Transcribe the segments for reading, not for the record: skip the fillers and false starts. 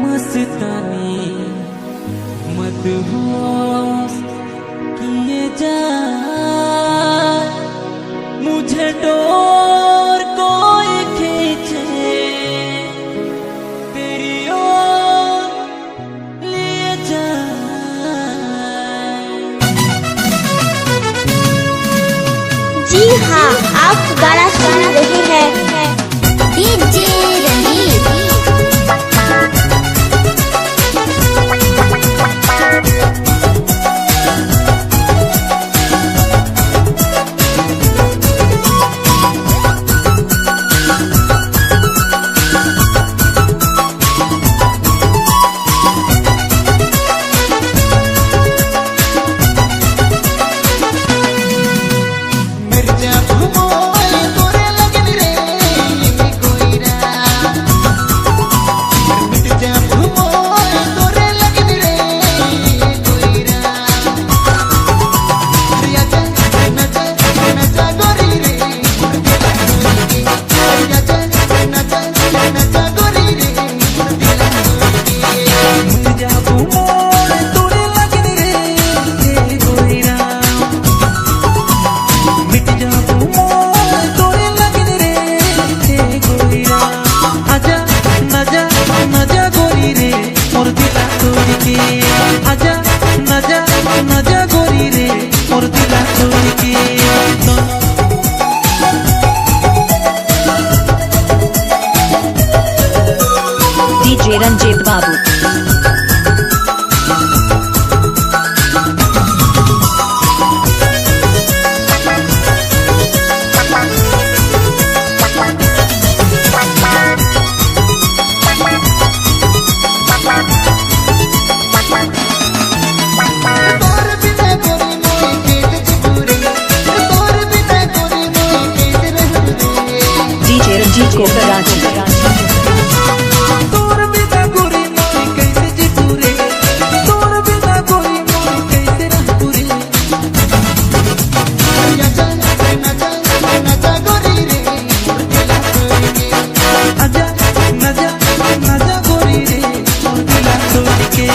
मस्तानी मदहोश किए जा मुझे डोर कोई खींचे तेरी ओर लिए जा। जी हाँ, आप गाना सुन रहे हैं डीजे रंजीत। आजा नजा नजा गोरी रे मोर दिला छोड़ के। डीजे रंजीत बाबू। को कराची तोर बिना गोरी मोई कैसे जिपुरे तोर बिना गोरी मोई कैसे रहपुरे। आजा नजा गोरी रे मोर दिला छोड़ के। आजा नजा गोरी रे मोर दिला छोड़ के।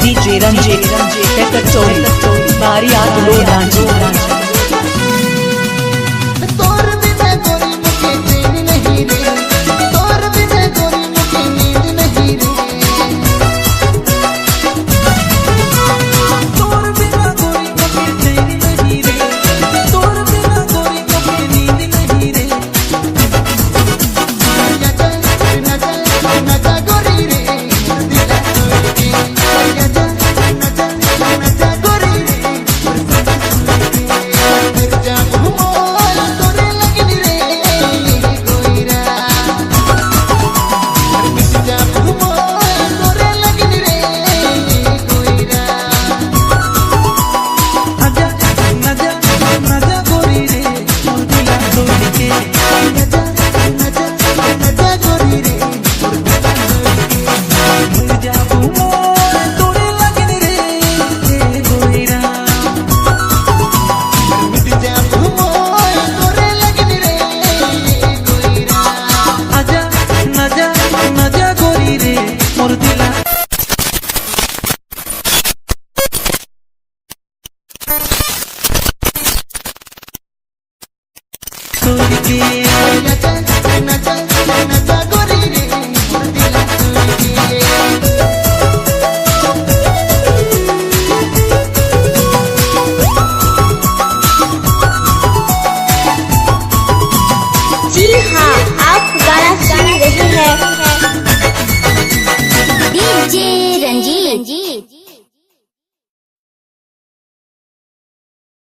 डीजे रंजीत चोरी बारी आग लो रांची। तोर बिना गोरी मुझे चैन नहीं रे तोर बिना गोरी मुझे नींद नहीं रे। तोर बिना गोरी मुझे चैन नहीं रे तोर बिना गोरी मुझे नींद नहीं रे। नजा गोरी रे दिला छोड़ के। नजा गोरी रे जी हाँ, आप गाना सुन रहे हैं डीजे रंजीत।